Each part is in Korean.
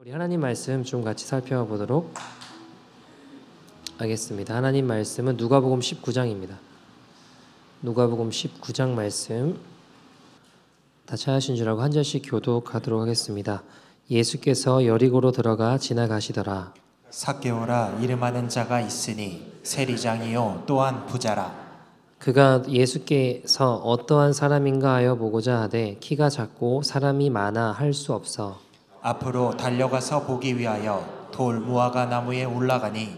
우리 하나님 말씀 좀 같이 살펴보도록 하겠습니다. 하나님 말씀은 누가복음 19장입니다. 누가복음 19장 말씀 다 찾으신 줄 알고 한 절씩 교독하도록 하겠습니다. 예수께서 여리고로 들어가 지나가시더라. 삭개오라 이름하는 자가 있으니 세리장이요 또한 부자라. 그가 예수께서 어떠한 사람인가 하여 보고자 하되 키가 작고 사람이 많아 할 수 없어 앞으로 달려가서 보기 위하여 돌 무화과 나무에 올라가니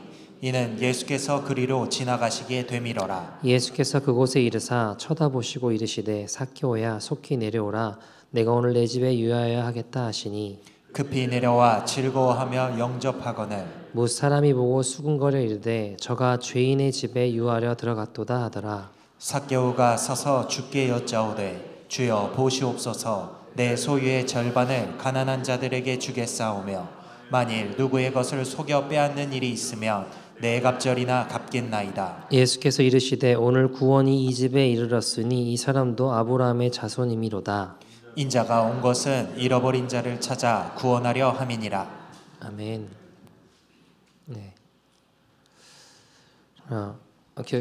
이는 예수께서 그리로 지나가시기에 되밀어라. 예수께서 그곳에 이르사 쳐다보시고 이르시되 삭개오야 속히 내려오라 내가 오늘 내 집에 유하여야 하겠다 하시니 급히 내려와 즐거워하며 영접하거늘 무 사람이 보고 수군거려 이르되 저가 죄인의 집에 유하려 들어갔도다 하더라. 삭개오가 서서 주께 여짜오되 주여 보시옵소서 내 소유의 절반을 가난한 자들에게 주겠사오며 만일 누구의 것을 속여 빼앗는 일이 있으면 내 갑절이나 갚겠나이다. 예수께서 이르시되 오늘 구원이 이 집에 이르렀으니 이 사람도 아브라함의 자손이미로다. 인자가 온 것은 잃어버린 자를 찾아 구원하려 함이니라. 아멘. 네.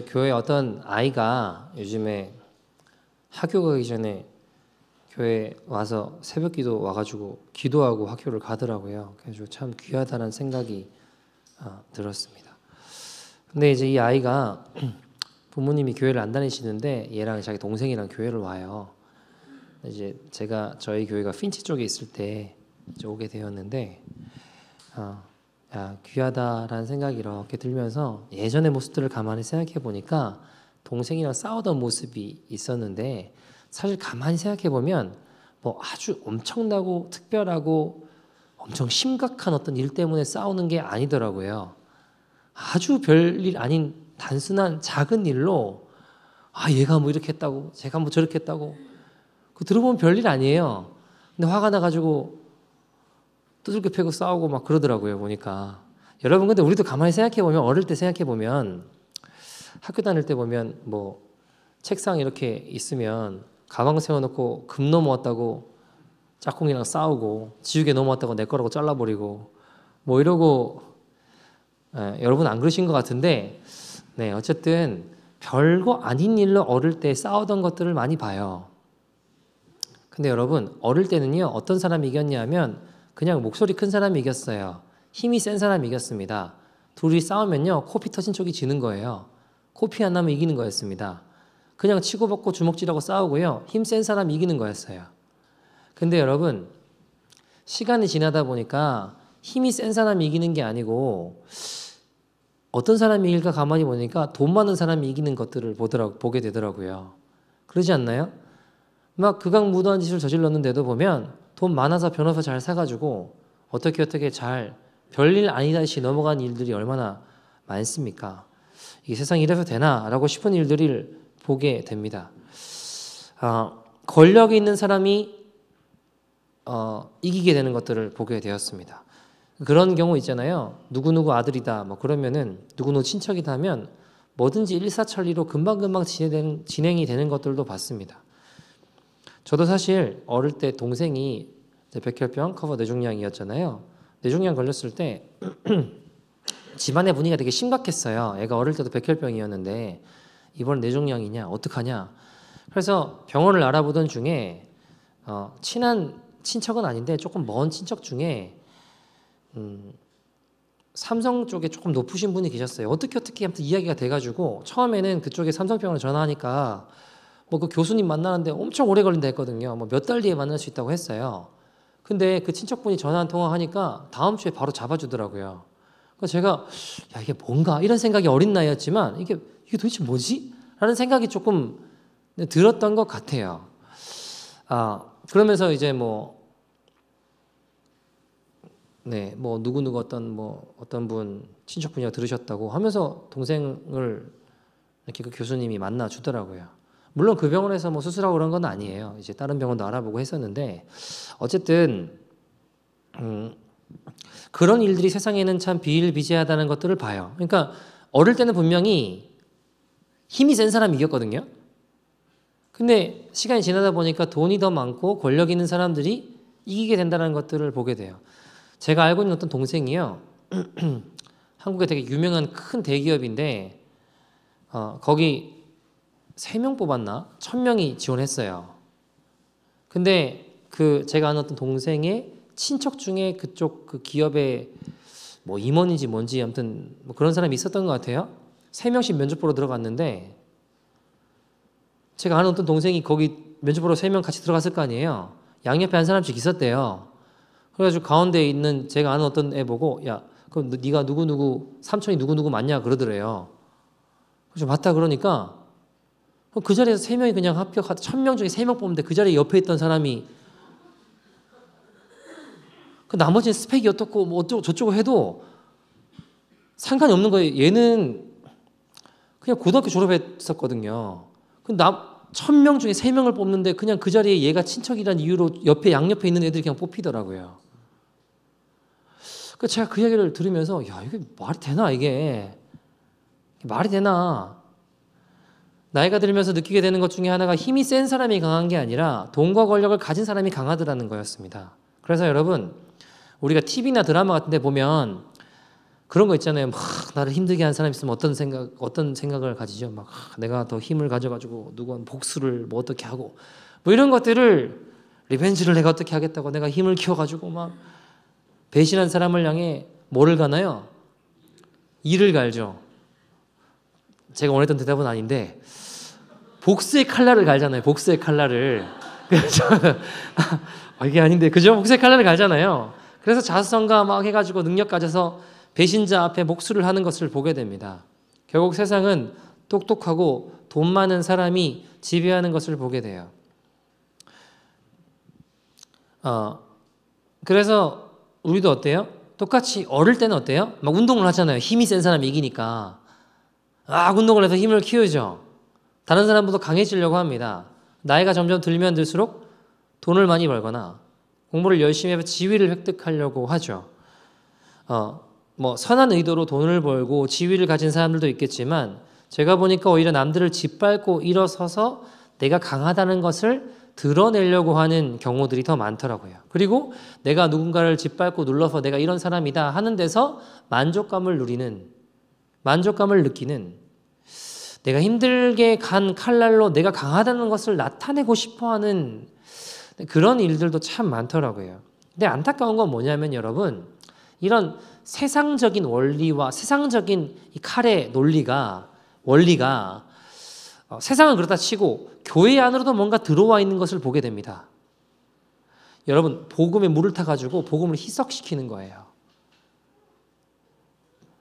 교회 어떤 아이가 요즘에 학교 가기 전에 교회 와서 새벽기도 와가지고 기도하고 학교를 가더라고요. 그래서 참 귀하다는 생각이 들었습니다. 근데 이제 이 아이가 부모님이 교회를 안 다니시는데 얘랑 자기 동생이랑 교회를 와요. 이제 제가 저희 교회가 핀치 쪽에 있을 때 이제 오게 되었는데 귀하다라는 생각이 이렇게 들면서 예전의 모습들을 가만히 생각해 보니까 동생이랑 싸우던 모습이 있었는데 사실 가만히 생각해 보면 뭐 아주 엄청나고 특별하고 엄청 심각한 어떤 일 때문에 싸우는 게 아니더라고요. 아주 별일 아닌 단순한 작은 일로 얘가 뭐 이렇게 했다고 제가 뭐 저렇게 했다고 그 들어보면 별일 아니에요. 근데 화가 나가지고 두들겨 패고 싸우고 막 그러더라고요 보니까. 여러분 근데 우리도 가만히 생각해 보면 어릴 때 생각해 보면 학교 다닐 때 보면 뭐 책상 이렇게 있으면 가방 세워놓고 금 넘어왔다고 짝꿍이랑 싸우고 지우개 넘어왔다고 내 거라고 잘라버리고 뭐 이러고 여러분 안 그러신 것 같은데 네 어쨌든 별거 아닌 일로 어릴 때 싸우던 것들을 많이 봐요. 근데 여러분 어릴 때는요 어떤 사람이 이겼냐면 그냥 목소리 큰 사람이 이겼어요. 힘이 센 사람이 이겼습니다. 둘이 싸우면요 코피 터진 쪽이 지는 거예요. 코피 안 나면 이기는 거였습니다. 그냥 치고받고 주먹질하고 싸우고요 힘 센 사람이 이기는 거였어요. 근데 여러분 시간이 지나다 보니까 힘이 센 사람이 이기는 게 아니고 어떤 사람이 이길까 가만히 보니까 돈 많은 사람이 이기는 것들을 보게 되더라고요. 그러지 않나요? 막 극악무도한 짓을 저질렀는데도 보면 돈 많아서 변호사 잘 사가지고 어떻게 잘 별일 아니다시 넘어간 일들이 얼마나 많습니까? 이 세상이 이래서 되나? 라고 싶은 일들을 보게 됩니다. 권력이 있는 사람이 이기게 되는 것들을 보게 되었습니다. 그런 경우 있잖아요. 누구누구 아들이다 뭐 그러면은 누구누구 친척이다 하면 뭐든지 일사천리로 금방금방 진행이 되는 것들도 봤습니다. 저도 사실 어릴 때 동생이 백혈병 커버 뇌종양이었잖아요. 뇌종양 걸렸을 때 집안의 분위기가 되게 심각했어요. 애가 어릴 때도 백혈병이었는데 이번 뇌종양이냐 어떡하냐. 그래서 병원을 알아보던 중에 친한 친척은 아닌데 조금 먼 친척 중에 삼성 쪽에 조금 높으신 분이 계셨어요. 어떻게 아무튼 이야기가 돼가지고 처음에는 그쪽에 삼성병원을 전화하니까 뭐 그 교수님 만나는데 엄청 오래 걸린다 했거든요. 뭐 몇 달 뒤에 만날 수 있다고 했어요. 근데 그 친척분이 전화 한 통화 하니까 다음 주에 바로 잡아주더라고요. 그래서 제가 이게 뭔가 이런 생각이 어린 나이였지만 이게 도대체 뭐지? 라는 생각이 조금 들었던 것 같아요. 그러면서 이제 뭐 누구누구 어떤 분 친척분이가 들으셨다고 하면서 동생을 이렇게 그 교수님이 만나 주더라고요. 물론 그 병원에서 뭐 수술하고 그런 건 아니에요. 이제 다른 병원도 알아보고 했었는데 어쨌든 그런 일들이 세상에는 참 비일비재하다는 것들을 봐요. 그러니까 어릴 때는 분명히 힘이 센 사람이 이겼거든요. 근데 시간이 지나다 보니까 돈이 더 많고 권력 있는 사람들이 이기게 된다는 것들을 보게 돼요. 제가 알고 있는 어떤 동생이요. 한국에 되게 유명한 큰 대기업인데 거기 3명 뽑았나? 1000명이 지원했어요. 근데 그 제가 아는 어떤 동생의 친척 중에 그쪽 그 기업의 뭐 임원인지 뭔지 아무튼 뭐 그런 사람이 있었던 것 같아요. 3명씩 면접 보러 들어갔는데 제가 아는 어떤 동생이 거기 면접 보러 3명 같이 들어갔을 거 아니에요. 양옆에 한 사람씩 있었대요. 그래가지고 가운데 있는 제가 아는 어떤 애 보고 야 그럼 네가 누구누구 삼촌이 누구누구 맞냐 그러더래요. 그래서 맞다 그러니까 그 자리에서 3명이 그냥 합격하다 1000명 중에 3명 뽑는데 그 자리에 옆에 있던 사람이 그 나머지는 스펙이 어떻고 뭐 어쩌고 저쩌고 해도 상관이 없는 거예요. 얘는 그냥 고등학교 졸업했었거든요. 그 1000명 중에 3명을 뽑는데 그냥 그 자리에 얘가 친척이란 이유로 옆에 양옆에 있는 애들이 그냥 뽑히더라고요. 그 제가 그 이야기를 들으면서 야 이게 말이 되나 이게 말이 되나 나이가 들면서 느끼게 되는 것 중에 하나가 힘이 센 사람이 강한 게 아니라 돈과 권력을 가진 사람이 강하더라는 거였습니다. 그래서 여러분 우리가 TV나 드라마 같은 데 보면 그런 거 있잖아요. 막 나를 힘들게 한 사람 있으면 어떤 생각을 가지죠. 막 내가 더 힘을 가져가지고 누구는 복수를 뭐 어떻게 하고 뭐 이런 것들을 리벤지를 내가 어떻게 하겠다고 내가 힘을 키워가지고 막 배신한 사람을 향해 뭐를 가나요? 이를 갈죠. 제가 원했던 대답은 아닌데 복수의 칼날을 갈잖아요. 복수의 칼날을. 이게 아닌데 그죠? 복수의 칼날을 갈잖아요. 그래서 자수성가 막 해가지고 능력 가져서 배신자 앞에 복수를 하는 것을 보게 됩니다. 결국 세상은 똑똑하고 돈 많은 사람이 지배하는 것을 보게 돼요. 그래서 우리도 어때요? 똑같이 어릴 때는 어때요? 막 운동을 하잖아요. 힘이 센 사람이 이기니까. 운동을 해서 힘을 키우죠. 다른 사람보다 강해지려고 합니다. 나이가 점점 들면 들수록 돈을 많이 벌거나 공부를 열심히 해서 지위를 획득하려고 하죠. 뭐 선한 의도로 돈을 벌고 지위를 가진 사람들도 있겠지만 제가 보니까 오히려 남들을 짓밟고 일어서서 내가 강하다는 것을 드러내려고 하는 경우들이 더 많더라고요. 그리고 내가 누군가를 짓밟고 눌러서 내가 이런 사람이다 하는 데서 만족감을 느끼는 내가 힘들게 간 칼날로 내가 강하다는 것을 나타내고 싶어하는 그런 일들도 참 많더라고요. 근데 안타까운 건 뭐냐면 여러분 이런 세상적인 원리와 세상적인 이 칼의 원리가 세상은 그렇다 치고 교회 안으로도 뭔가 들어와 있는 것을 보게 됩니다. 여러분 복음에 물을 타가지고 복음을 희석시키는 거예요.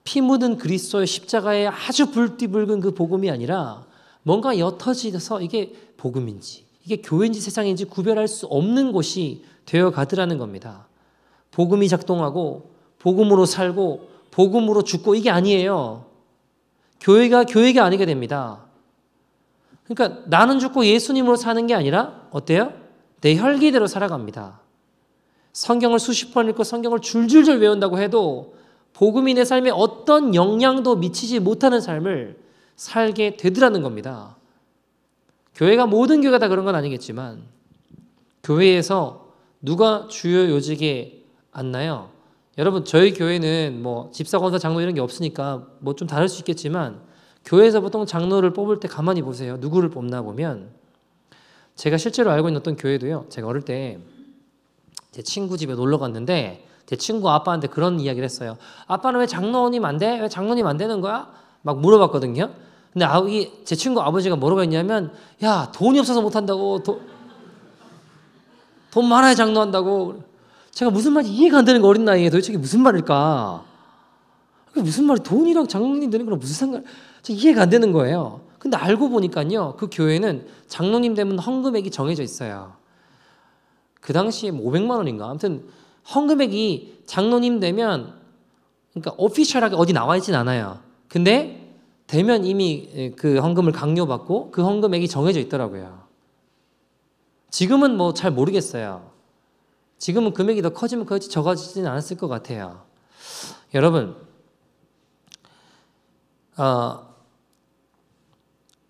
피 묻은 그리스도의 십자가에 아주 불띠붉은 그 복음이 아니라 뭔가 옅어져서 이게 복음인지 이게 교회인지 세상인지 구별할 수 없는 곳이 되어 가더라는 겁니다. 복음이 작동하고 복음으로 살고 복음으로 죽고 이게 아니에요. 교회가 아니게 됩니다. 그러니까 나는 죽고 예수님으로 사는 게 아니라 어때요? 내 혈기대로 살아갑니다. 성경을 수십 번 읽고 성경을 줄줄줄 외운다고 해도 복음이 내 삶에 어떤 영향도 미치지 못하는 삶을 살게 되더라는 겁니다. 교회가 모든 교회가 다 그런 건 아니겠지만 교회에서 누가 주요 요직에 앉나요? 여러분 저희 교회는 뭐 집사, 권사, 장로 이런 게 없으니까 뭐 좀 다를 수 있겠지만 교회에서 보통 장로를 뽑을 때 가만히 보세요. 누구를 뽑나 보면 제가 실제로 알고 있는 어떤 교회도요. 제가 어릴 때 제 친구 집에 놀러 갔는데 제 친구 아빠한테 그런 이야기를 했어요. 아빠는 왜 장로님 안 돼? 왜 장로님 안 되는 거야? 막 물어봤거든요. 근데 제 친구 아버지가 뭐라고 했냐면 야 돈이 없어서 못한다고 돈 많아야 장로한다고. 제가 무슨 말인지 이해가 안 되는 거 어린 나이에 도대체 이게 무슨 말일까? 그게 무슨 말이 돈이랑 장로님 되는 거랑 무슨 상관? 이해가 안 되는 거예요. 근데 알고 보니까요 그 교회는 장로님 되면 헌금액이 정해져 있어요. 그 당시에 500만 원인가 아무튼 헌금액이 장로님 되면 그러니까 오피셜하게 어디 나와 있진 않아요. 근데 되면 이미 그 헌금을 강요받고 그 헌금액이 정해져 있더라고요. 지금은 뭐 잘 모르겠어요. 지금은 금액이 더 커지면 커지 적어지지는 않았을 것 같아요. 여러분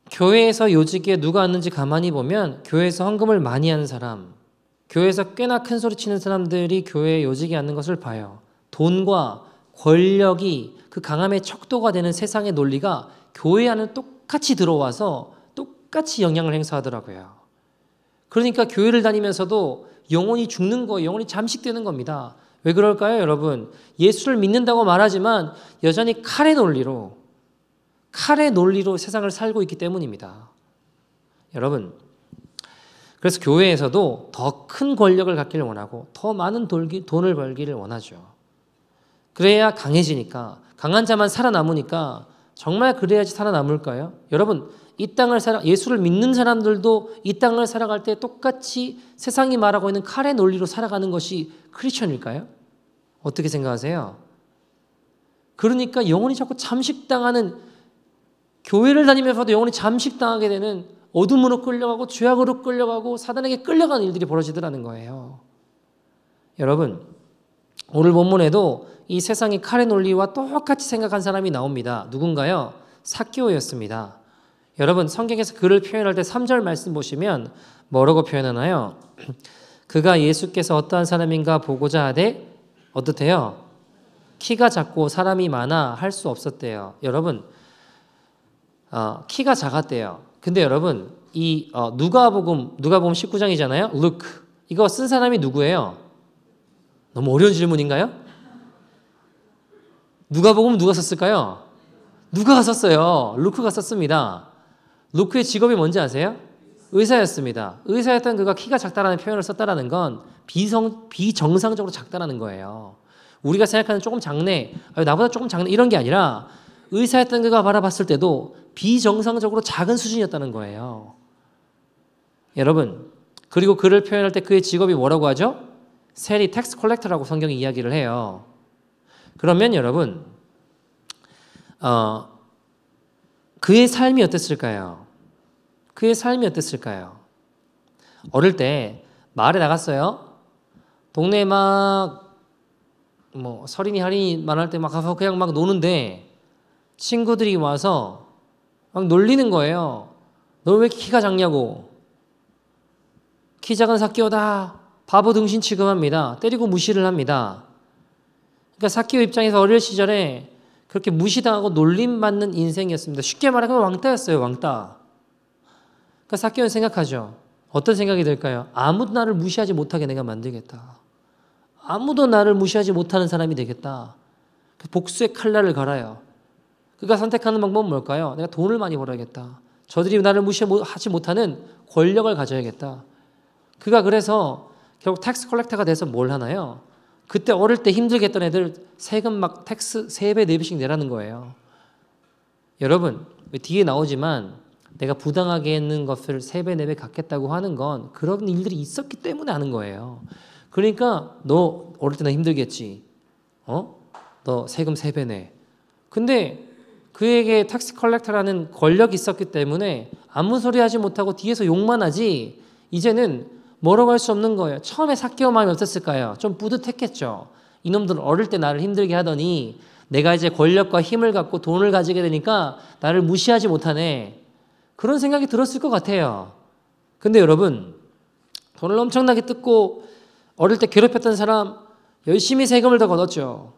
교회에서 요직에 누가 앉는지 가만히 보면 교회에서 헌금을 많이 하는 사람, 교회에서 꽤나 큰 소리 치는 사람들이 교회에 요직에 앉는 것을 봐요. 돈과 권력이 그 강함의 척도가 되는 세상의 논리가 교회 안에 똑같이 들어와서 똑같이 영향을 행사하더라고요. 그러니까 교회를 다니면서도 영혼이 죽는 거예요. 영혼이 잠식되는 겁니다. 왜 그럴까요, 여러분? 예수를 믿는다고 말하지만 여전히 칼의 논리로 세상을 살고 있기 때문입니다. 여러분, 그래서 교회에서도 더 큰 권력을 갖기를 원하고 더 많은 돈을 벌기를 원하죠. 그래야 강해지니까, 강한 자만 살아남으니까 정말 그래야지 살아남을까요? 여러분, 예수를 믿는 사람들도 이 땅을 살아갈 때 똑같이 세상이 말하고 있는 칼의 논리로 살아가는 것이 크리스천일까요? 어떻게 생각하세요? 그러니까 영혼이 자꾸 잠식당하는, 교회를 다니면서도 영혼이 잠식당하게 되는, 어둠으로 끌려가고 죄악으로 끌려가고 사단에게 끌려가는 일들이 벌어지더라는 거예요. 여러분, 오늘 본문에도 이 세상의 칼의 논리와 똑같이 생각한 사람이 나옵니다. 누군가요? 삭개오였습니다. 여러분, 성경에서 그를 표현할 때 3절 말씀 보시면 뭐라고 표현하나요? 그가 예수께서 어떠한 사람인가 보고자 하되 어떻대요? 키가 작고 사람이 많아 할 수 없었대요. 키가 작았대요. 근데 여러분, 이 누가복음 19장이잖아요. 루크. 이거 쓴 사람이 누구예요? 너무 어려운 질문인가요? 누가복음 누가 썼을까요? 누가가 썼어요. 루크가 썼습니다. 루크의 직업이 뭔지 아세요? 의사였습니다. 의사였던 그가 키가 작다라는 표현을 썼다라는 건 비정상적으로 작다라는 거예요. 우리가 생각하는 조금 작네, 나보다 조금 작네 이런 게 아니라 의사였던 그가 바라봤을 때도 비정상적으로 작은 수준이었다는 거예요. 여러분, 그리고 그를 표현할 때 그의 직업이 뭐라고 하죠? 세리 텍스 컬렉터라고 성경이 이야기를 해요. 그러면 여러분, 그의 삶이 어땠을까요? 그의 삶이 어땠을까요? 어릴 때 마을에 나갔어요. 동네에 서린이 할인이 말할 때 막 가서 그냥 막 노는데 친구들이 와서 막 놀리는 거예요. 너 왜 키가 작냐고. 키 작은 삭개오다. 바보 등신 취급합니다. 때리고 무시를 합니다. 그러니까 삭개오 입장에서 어릴 시절에 그렇게 무시당하고 놀림받는 인생이었습니다. 쉽게 말하면 왕따였어요. 왕따. 그러니까 삭개오는 생각하죠. 어떤 생각이 들까요? 아무도 나를 무시하지 못하게 내가 만들겠다. 아무도 나를 무시하지 못하는 사람이 되겠다. 복수의 칼날을 갈아요. 그가 선택하는 방법은 뭘까요? 내가 돈을 많이 벌어야겠다. 저들이 나를 무시하지 못하는 권력을 가져야겠다. 그가 그래서 결국 텍스 컬렉터가 돼서 뭘 하나요? 그때 어릴 때 힘들게 했던 애들 세금 막 텍스 3배, 4배씩 내라는 거예요. 여러분, 뒤에 나오지만 내가 부당하게 했는 것을 3배, 4배 갚겠다고 하는 건 그런 일들이 있었기 때문에 하는 거예요. 그러니까 너 어릴 때나 힘들겠지. 너 세금 3배 내. 근데 그에게 텍스 컬렉터라는 권력이 있었기 때문에 아무 소리 하지 못하고 뒤에서 욕만 하지 이제는 뭐라고 할 수 없는 거예요. 처음에 삭개오 마음이 어땠을까요? 좀 뿌듯했겠죠. 이놈들 어릴 때 나를 힘들게 하더니 내가 이제 권력과 힘을 갖고 돈을 가지게 되니까 나를 무시하지 못하네. 그런 생각이 들었을 것 같아요. 근데 여러분, 돈을 엄청나게 뜯고 어릴 때 괴롭혔던 사람 열심히 세금을 더 걷었죠.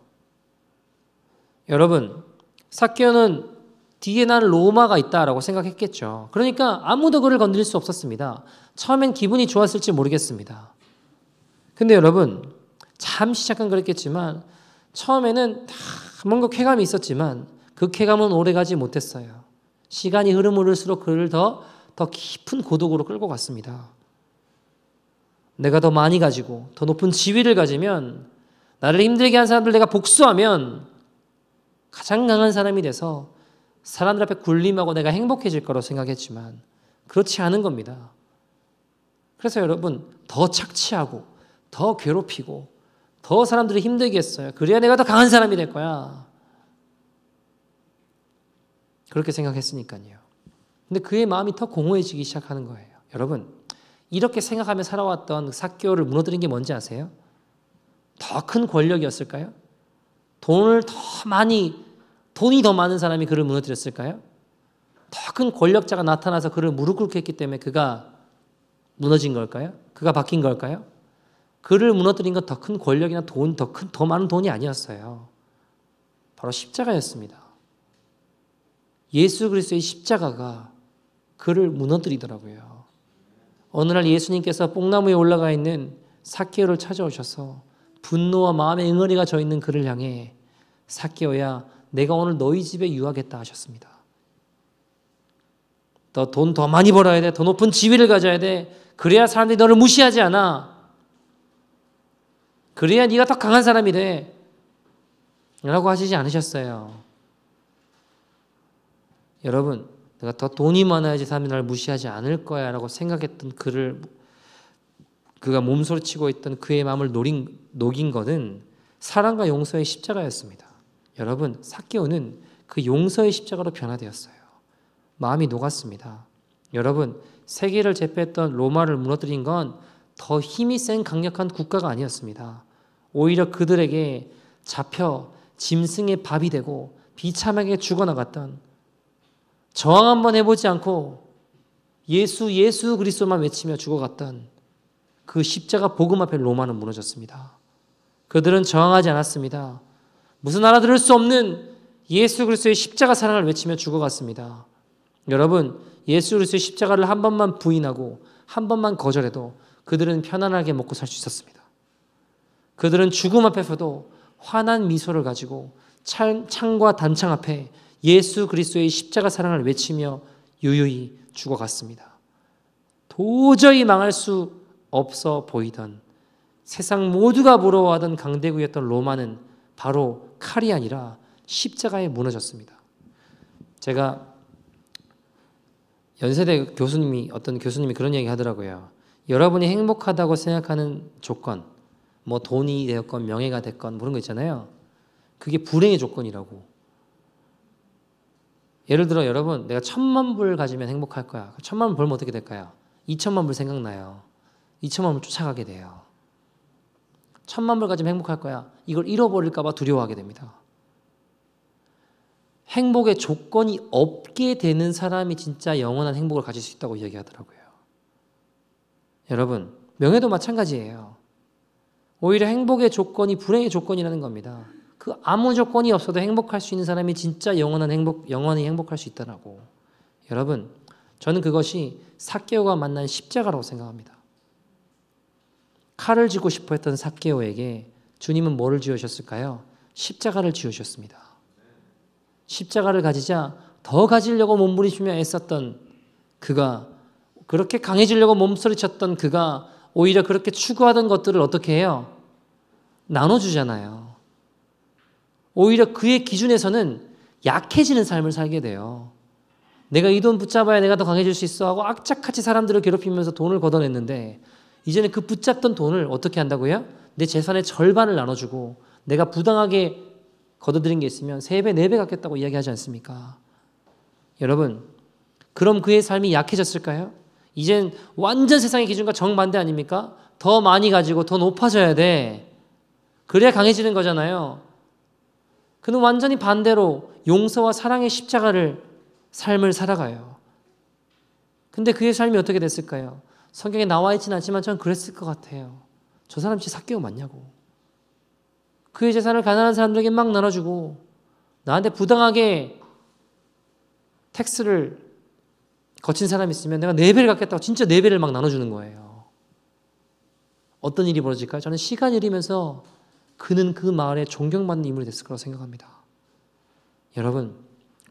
여러분, 삭개오는 뒤에 나는 로마가 있다라고 생각했겠죠. 그러니까 아무도 그를 건드릴 수 없었습니다. 처음엔 기분이 좋았을지 모르겠습니다. 근데 여러분, 잠시 잠깐 그랬겠지만 처음에는 뭔가 쾌감이 있었지만 그 쾌감은 오래가지 못했어요. 시간이 흐를수록 그를 더 깊은 고독으로 끌고 갔습니다. 내가 더 많이 가지고 더 높은 지위를 가지면, 나를 힘들게 한 사람들 내가 복수하면 가장 강한 사람이 돼서 사람들 앞에 군림하고 내가 행복해질 거라고 생각했지만 그렇지 않은 겁니다. 그래서 여러분, 더 착취하고 더 괴롭히고 더 사람들이 힘들게 했어요. 그래야 내가 더 강한 사람이 될 거야. 그렇게 생각했으니까요. 근데 그의 마음이 더 공허해지기 시작하는 거예요. 여러분, 이렇게 생각하며 살아왔던 삭개오를 무너뜨린 게 뭔지 아세요? 더 큰 권력이었을까요? 돈이 더 많은 사람이 그를 무너뜨렸을까요? 더 큰 권력자가 나타나서 그를 무릎 꿇게 했기 때문에 그가 무너진 걸까요? 그가 바뀐 걸까요? 그를 무너뜨린 건 더 큰 권력이나 돈, 더 많은 돈이 아니었어요. 바로 십자가였습니다. 예수 그리스도의 십자가가 그를 무너뜨리더라고요. 어느 날 예수님께서 뽕나무에 올라가 있는 삭개오를 찾아오셔서 분노와 마음의 응어리가 져 있는 그를 향해 삭개오야, 내가 오늘 너희 집에 유하겠다 하셨습니다. 너 돈 더 많이 벌어야 돼. 더 높은 지위를 가져야 돼. 그래야 사람들이 너를 무시하지 않아. 그래야 네가 더 강한 사람이 돼. 라고 하시지 않으셨어요. 여러분, 내가 더 돈이 많아야지 사람들이 나를 무시하지 않을 거야 라고 생각했던 그가 몸소리치고 있던 그의 마음을 녹인 것은 사랑과 용서의 십자가였습니다. 여러분, 삭개오는 그 용서의 십자가로 변화되었어요. 마음이 녹았습니다. 여러분, 세계를 제패했던 로마를 무너뜨린 건 더 힘이 센 강력한 국가가 아니었습니다. 오히려 그들에게 잡혀 짐승의 밥이 되고 비참하게 죽어나갔던, 저항 한번 해보지 않고 예수 예수 그리스도만 외치며 죽어갔던 그 십자가 복음 앞에 로마는 무너졌습니다. 그들은 저항하지 않았습니다. 무슨 알아들을 수 없는 예수 그리스도의 십자가 사랑을 외치며 죽어갔습니다. 여러분, 예수 그리스도의 십자가를 한 번만 부인하고 한 번만 거절해도 그들은 편안하게 먹고 살 수 있었습니다. 그들은 죽음 앞에서도 환한 미소를 가지고 창과 단창 앞에 예수 그리스도의 십자가 사랑을 외치며 유유히 죽어갔습니다. 도저히 망할 수 없어 보이던, 세상 모두가 부러워하던 강대국이었던 로마는 바로 칼이 아니라 십자가에 무너졌습니다. 제가 연세대 어떤 교수님이 그런 얘기 하더라고요. 여러분이 행복하다고 생각하는 조건, 뭐 돈이 되었건 명예가 됐건 그런 거 있잖아요. 그게 불행의 조건이라고. 예를 들어 여러분, 내가 1,000만 불 가지면 행복할 거야. 1,000만 불 벌면 어떻게 될까요? 2,000만 불 생각나요. 2,000만 불 쫓아가게 돼요. 1,000만 불 가지면 행복할 거야. 이걸 잃어버릴까 봐 두려워하게 됩니다. 행복의 조건이 없게 되는 사람이 진짜 영원한 행복을 가질 수 있다고 이야기하더라고요. 여러분, 명예도 마찬가지예요. 오히려 행복의 조건이 불행의 조건이라는 겁니다. 그 아무 조건이 없어도 행복할 수 있는 사람이 진짜 영원히 행복할 수 있다라고. 여러분, 저는 그것이 삭개오가 만난 십자가라고 생각합니다. 칼을 쥐고 싶어 했던 삭개오에게 주님은 뭐를 쥐으셨을까요? 십자가를 쥐으셨습니다. 십자가를 가지자 더 가지려고 몸부림치며 애썼던 그가, 그렇게 강해지려고 몸소리쳤던 그가 오히려 그렇게 추구하던 것들을 어떻게 해요? 나눠주잖아요. 오히려 그의 기준에서는 약해지는 삶을 살게 돼요. 내가 이 돈 붙잡아야 내가 더 강해질 수 있어 하고 악착같이 사람들을 괴롭히면서 돈을 걷어냈는데, 이제는 그 붙잡던 돈을 어떻게 한다고요? 내 재산의 절반을 나눠주고, 내가 부당하게 걷어들인 게 있으면 3배, 4배 갚겠다고 이야기하지 않습니까? 여러분, 그럼 그의 삶이 약해졌을까요? 이젠 완전 세상의 기준과 정반대 아닙니까? 더 많이 가지고 더 높아져야 돼. 그래야 강해지는 거잖아요. 그는 완전히 반대로 용서와 사랑의 십자가를 삶을 살아가요. 근데 그의 삶이 어떻게 됐을까요? 성경에 나와 있지는 않지만 전 그랬을 것 같아요. 저 사람 진짜 삭개오 맞냐고. 그의 재산을 가난한 사람들에게 막 나눠주고, 나한테 부당하게 텍스를 거친 사람이 있으면 내가 4배를 갚겠다고 진짜 4배를 막 나눠주는 거예요. 어떤 일이 벌어질까요? 저는 시간이 흐르면서 그는 그 마을에 존경받는 인물이 됐을 거라고 생각합니다. 여러분,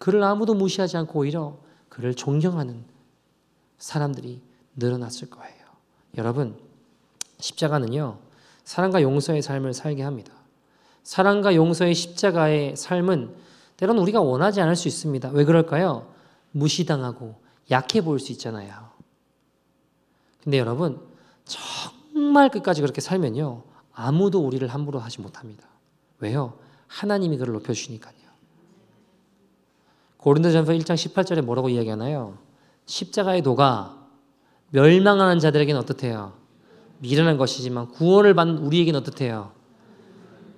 그를 아무도 무시하지 않고 오히려 그를 존경하는 사람들이 늘어났을 거예요. 여러분, 십자가는요, 사랑과 용서의 삶을 살게 합니다. 사랑과 용서의 십자가의 삶은 때로는 우리가 원하지 않을 수 있습니다. 왜 그럴까요? 무시당하고 약해 보일 수 있잖아요. 근데 여러분, 정말 끝까지 그렇게 살면요, 아무도 우리를 함부로 하지 못합니다. 왜요? 하나님이 그를 높여주시니까요. 고린도전서 1장 18절에 뭐라고 이야기하나요? 십자가의 도가 멸망하는 자들에게는 어떻대요? 미련한 것이지만 구원을 받는 우리에게는 어떻대요?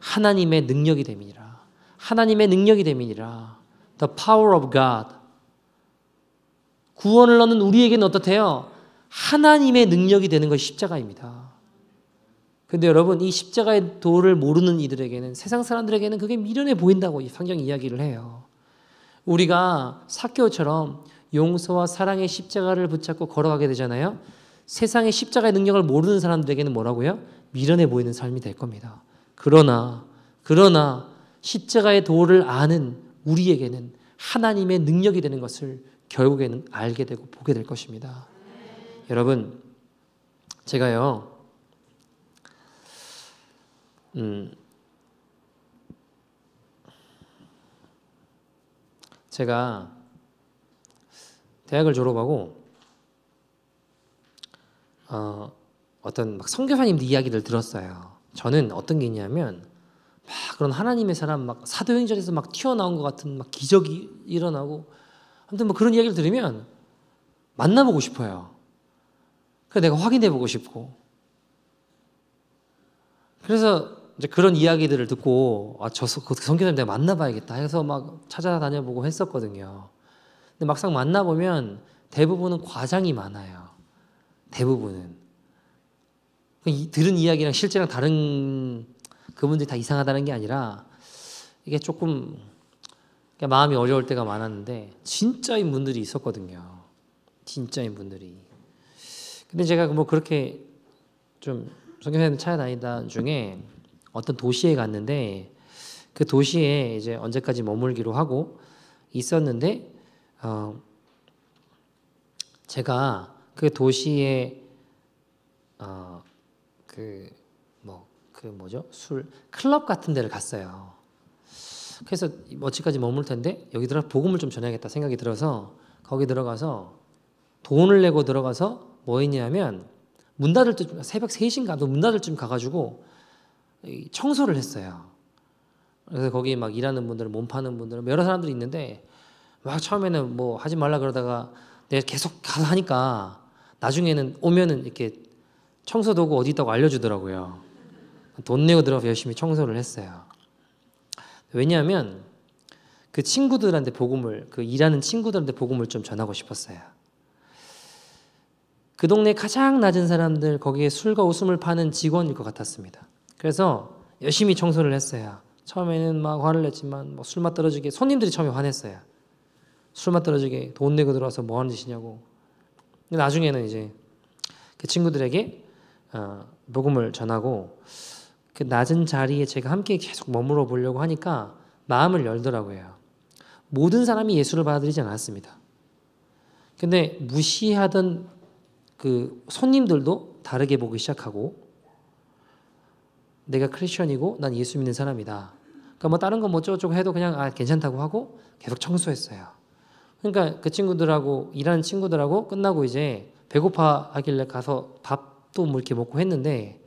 하나님의 능력이 됨이니라. 하나님의 능력이 됨이니라. The power of God. 구원을 얻는 우리에게는 어떻대요? 하나님의 능력이 되는 것이 십자가입니다. 근데 여러분 이 십자가의 도를 모르는 이들에게는 세상 사람들에게는 그게 미련해 보인다고 이 성경이 이야기를 해요. 우리가 삭개오처럼 용서와 사랑의 십자가를 붙잡고 걸어가게 되잖아요. 세상의 십자가의 능력을 모르는 사람들에게는 뭐라고요? 미련해 보이는 삶이 될 겁니다. 그러나 십자가의 도를 아는 우리에게는 하나님의 능력이 되는 것을 결국에는 알게 되고 보게 될 것입니다. 여러분, 제가요, 제가 대학을 졸업하고 어떤 막 선교사님들 이야기를 들었어요. 저는 어떤 게 있냐면 막 그런 하나님의 사람 막 사도행전에서 막 튀어나온 것 같은 막 기적이 일어나고 아무튼 뭐 그런 이야기를 들으면 만나보고 싶어요. 그래서 내가 확인해보고 싶고 그래서 이제 그런 이야기들을 듣고 그 선교사님 내가 만나봐야겠다 해서 막 찾아다녀보고 했었거든요. 근데 막상 만나보면 대부분은 과장이 많아요. 대부분은 들은 이야기랑 실제랑 다른 그분들이 다 이상하다는 게 아니라 이게 조금 마음이 어려울 때가 많았는데 진짜인 분들이 있었거든요. 진짜인 분들이. 근데 제가 뭐 그렇게 좀 선교사님 찾아다니다 중에 어떤 도시에 갔는데 그 도시에 이제 언제까지 머물기로 하고 있었는데 제가 그 도시에 술 클럽 같은 데를 갔어요. 그래서 며칠까지 머물 텐데 여기 들어 복음을 좀 전해야겠다 생각이 들어서 거기 들어가서 돈을 내고 들어가서 뭐 했냐면 문 닫을 때 새벽 3시인가 문 닫을 쯤 가가지고 청소를 했어요. 그래서 거기 막 일하는 분들, 몸 파는 분들 여러 사람들이 있는데 막 처음에는 뭐 하지 말라 그러다가 내가 계속 가서 하니까 나중에는 오면은 이렇게 청소 도구 어디 있다고 알려주더라고요. 돈 내고 들어가서 열심히 청소를 했어요. 왜냐하면 그 친구들한테 복음을 그 일하는 친구들한테 복음을 좀 전하고 싶었어요. 그 동네 가장 낮은 사람들 거기에 술과 웃음을 파는 직원일 것 같았습니다. 그래서 열심히 청소를 했어요. 처음에는 막 화를 냈지만 뭐 술맛 떨어지게 손님들이 처음에 화냈어요. 술맛 떨어지게 돈 내고 들어와서 뭐 하는 짓이냐고. 근데 나중에는 이제 그 친구들에게 복음을 전하고 그 낮은 자리에 제가 함께 계속 머물러 보려고 하니까 마음을 열더라고요. 모든 사람이 예수를 받아들이지 않았습니다. 근데 무시하던 그 손님들도 다르게 보기 시작하고 내가 크리스천이고 난 예수 믿는 사람이다. 그러니까 뭐 다른 거 뭐 어쩌고저쩌고 해도 그냥 괜찮다고 하고 계속 청소했어요. 그러니까 그 친구들하고 일하는 친구들하고 끝나고 이제 배고파 하길래 가서 밥도 뭐 이렇게 먹고 했는데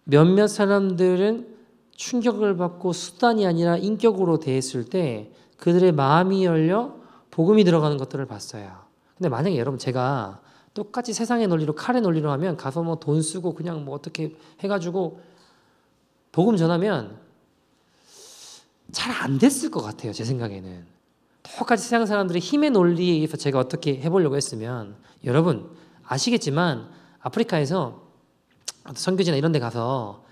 몇몇 사람들은 충격을 받고 수단이 아니라 인격으로 대했을 때 그들의 마음이 열려 복음이 들어가는 것들을 봤어요. 근데 만약에 여러분 제가 똑같이 세상의 논리로 칼의 논리로 하면 가서 뭐 돈 쓰고 그냥 뭐 어떻게 해가지고 복음 전하면 잘 안 됐을 것 같아요. 제 생각에는. 똑같이 세상 사람들의 힘의 논리에 의해서 제가 어떻게 해보려고 했으면 여러분 아시겠지만 아프리카에서 선교지나 이런 데 가서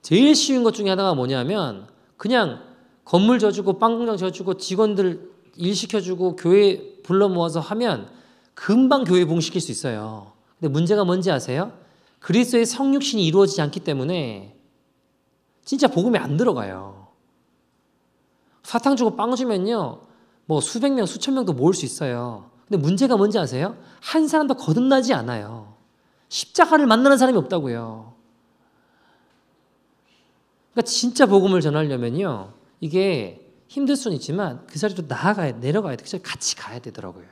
제일 쉬운 것 중에 하나가 뭐냐면 그냥 건물 져주고 빵 공장 져주고 직원들 일 시켜주고 교회 불러 모아서 하면 금방 교회 부흥시킬 수 있어요. 근데 문제가 뭔지 아세요? 그리스도의 성육신이 이루어지지 않기 때문에 진짜 복음이 안 들어가요. 사탕 주고 빵 주면요 뭐 수백 명 수천 명도 모을 수 있어요. 근데 문제가 뭔지 아세요? 한 사람도 거듭나지 않아요. 십자가를 만나는 사람이 없다고요. 그러니까 진짜 복음을 전하려면요 이게 힘들 수는 있지만 그 자리로 내려가야 돼. 그 자리 같이 가야 되더라고요.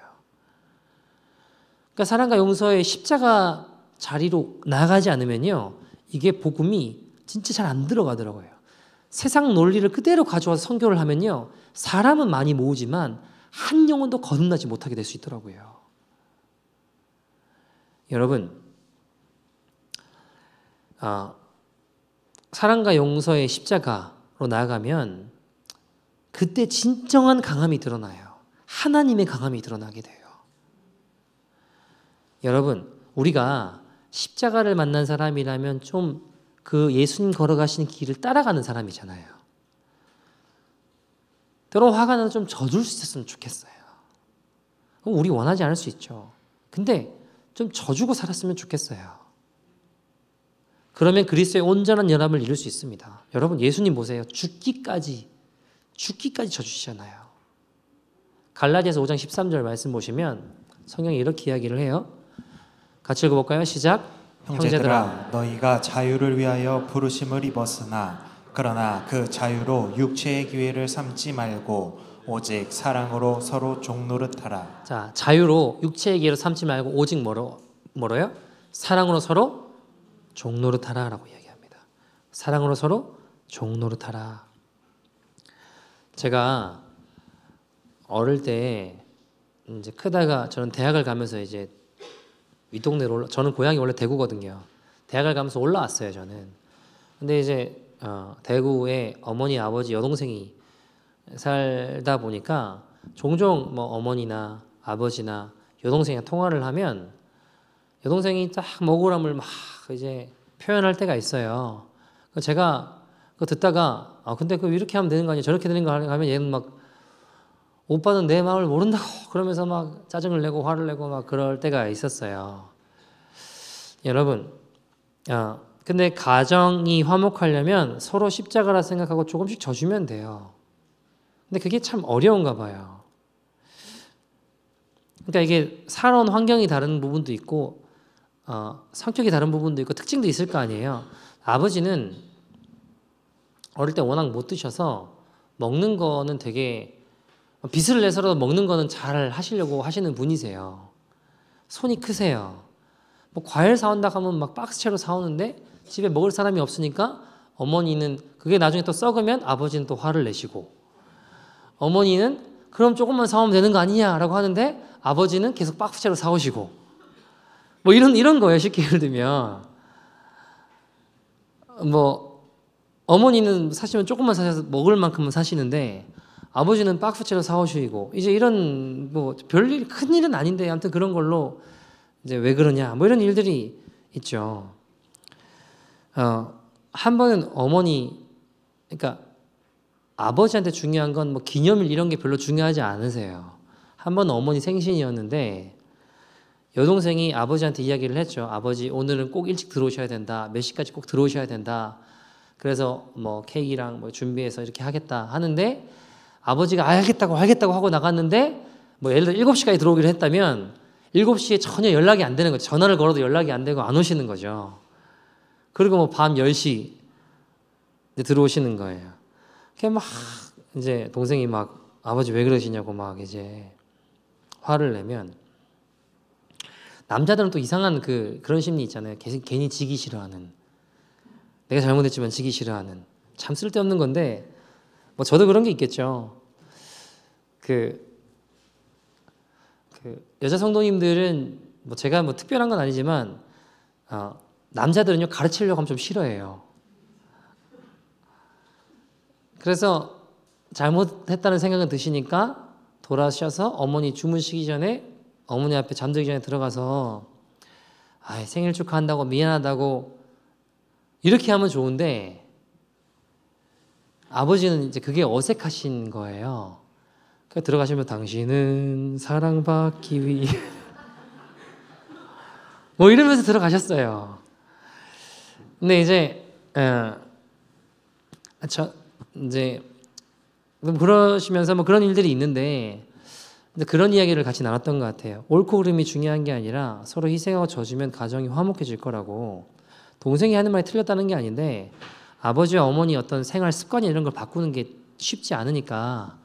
그러니까 사랑과 용서의 십자가 자리로 나가지 않으면요 이게 복음이 진짜 잘 안 들어가더라고요. 세상 논리를 그대로 가져와서 선교를 하면요 사람은 많이 모으지만 한 영혼도 거듭나지 못하게 될 수 있더라고요. 여러분 사랑과 용서의 십자가로 나아가면 그때 진정한 강함이 드러나요. 하나님의 강함이 드러나게 돼요. 여러분 우리가 십자가를 만난 사람이라면 좀 그 예수님 걸어가신 길을 따라가는 사람이잖아요. 때로 화가 나서 좀 져줄 수 있었으면 좋겠어요. 우리 원하지 않을 수 있죠. 근데 좀 져주고 살았으면 좋겠어요. 그러면 그리스도의 온전한 연합을 이룰 수 있습니다. 여러분 예수님 보세요. 죽기까지 져주시잖아요. 갈라디아서 5장 13절 말씀 보시면 성경이 이렇게 이야기를 해요. 같이 읽어볼까요? 시작. 형제들아 너희가 자유를 위하여 부르심을 입었으나 그러나 그 자유로 육체의 기회를 삼지 말고 오직 사랑으로 서로 종노릇하라. 자, 자유로 육체의 기회로 삼지 말고 오직 뭐로요? 사랑으로 서로 종노릇하라라고 이야기합니다. 사랑으로 서로 종노릇하라. 제가 어릴 때 이제 크다가 저는 대학을 가면서 이제 윗동네로 저는 고향이 원래 대구거든요. 대학을 가면서 올라왔어요, 저는. 근데 이제 대구에 어머니, 아버지, 여동생이 살다 보니까 종종 뭐 어머니나 아버지나 여동생이랑 통화를 하면 여동생이 딱 억울함을 막 이제 표현할 때가 있어요. 제가 그거 듣다가 근데 그 이렇게 하면 되는 거 아니야? 저렇게 되는 거 하면 얘는 막 오빠는 내 마음을 모른다고 그러면서 막 짜증을 내고 화를 내고 막 그럴 때가 있었어요. 여러분, 근데 가정이 화목하려면 서로 십자가라 생각하고 조금씩 져주면 돼요. 근데 그게 참 어려운가 봐요. 그러니까 이게 살아온 환경이 다른 부분도 있고 성격이 다른 부분도 있고 특징도 있을 거 아니에요. 아버지는 어릴 때 워낙 못 드셔서 먹는 거는 되게 빚을 내서라도 먹는 거는 잘 하시려고 하시는 분이세요. 손이 크세요. 뭐 과일 사온다 하면 막 박스채로 사오는데 집에 먹을 사람이 없으니까 어머니는 그게 나중에 또 썩으면 아버지는 또 화를 내시고 어머니는 그럼 조금만 사오면 되는 거 아니냐라고 하는데 아버지는 계속 박스채로 사오시고 뭐 이런 거예요. 쉽게 예를 들면 뭐 어머니는 사시면 조금만 사셔서 먹을 만큼만 사시는데 아버지는 박스채로 사오시고 이제 이런 뭐 별일 큰 일은 아닌데 아무튼 그런 걸로 이제 왜 그러냐 뭐 이런 일들이 있죠. 한 번은 어머니 그러니까 아버지한테 중요한 건 뭐 기념일 이런 게 별로 중요하지 않으세요. 한 번 어머니 생신이었는데 여동생이 아버지한테 이야기를 했죠. 아버지 오늘은 꼭 일찍 들어오셔야 된다. 몇 시까지 꼭 들어오셔야 된다. 그래서 뭐 케이크랑 뭐 준비해서 이렇게 하겠다 하는데 아버지가 알겠다고 하고 나갔는데 뭐 예를 들어 7시까지 들어오기로 했다면 7시에 전혀 연락이 안 되는 거죠. 전화를 걸어도 연락이 안 되고 안 오시는 거죠. 그리고 뭐 밤 10시 들어오시는 거예요. 그냥 막 이제 동생이 막 아버지 왜 그러시냐고 막 이제 화를 내면 남자들은 또 이상한 그런 심리 있잖아요. 괜히 지기 싫어하는 내가 잘못했지만 지기 싫어하는 참 쓸데없는 건데 뭐 저도 그런 게 있겠죠. 그 여자 성도님들은 뭐 제가 뭐 특별한 건 아니지만 남자들은요 가르치려고 하면 좀 싫어해요. 그래서 잘못했다는 생각은 드시니까 돌아오셔서 어머니 주무시기 전에 어머니 앞에 잠들기 전에 들어가서 생일 축하한다고 미안하다고 이렇게 하면 좋은데 아버지는 이제 그게 어색하신 거예요. 그러니까 들어가시면 당신은 사랑받기 위해 뭐 이러면서 들어가셨어요. 근데 이제 이제 그러시면서 뭐 그런 일들이 있는데 그런 이야기를 같이 나눴던 것 같아요. 옳고 그름이 중요한 게 아니라 서로 희생하고 져주면 가정이 화목해질 거라고. 동생이 하는 말이 틀렸다는 게 아닌데 아버지와 어머니 어떤 생활 습관이 이런 걸 바꾸는 게 쉽지 않으니까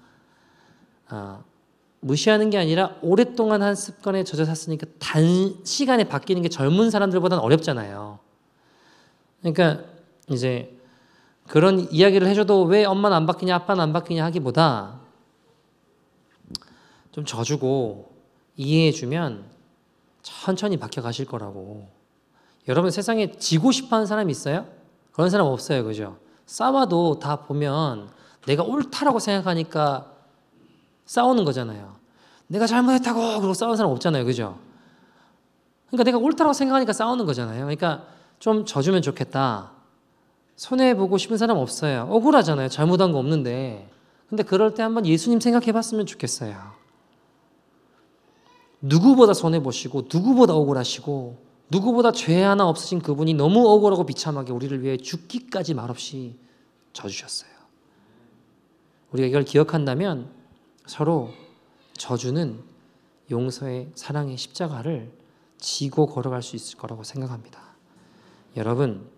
무시하는 게 아니라 오랫동안 한 습관에 젖어 샀으니까 단시간에 바뀌는 게 젊은 사람들보다는 어렵잖아요. 그러니까 이제 그런 이야기를 해줘도 왜 엄마는 안 바뀌냐 아빠는 안 바뀌냐 하기보다 좀 져주고 이해해주면 천천히 바뀌어가실 거라고. 여러분 세상에 지고 싶어하는 사람 있어요? 그런 사람 없어요. 그죠? 싸워도 다 보면 내가 옳다라고 생각하니까 싸우는 거잖아요. 내가 잘못했다고 그러고 싸우는 사람 없잖아요. 그죠? 그러니까 내가 옳다라고 생각하니까 싸우는 거잖아요. 그러니까 좀 져주면 좋겠다. 손해보고 싶은 사람 없어요. 억울하잖아요. 잘못한 거 없는데. 근데 그럴 때 한번 예수님 생각해 봤으면 좋겠어요. 누구보다 손해보시고 누구보다 억울하시고 누구보다 죄 하나 없으신 그분이 너무 억울하고 비참하게 우리를 위해 죽기까지 말없이 져주셨어요. 우리가 이걸 기억한다면 서로 져주는 용서의 사랑의 십자가를 지고 걸어갈 수 있을 거라고 생각합니다. 여러분,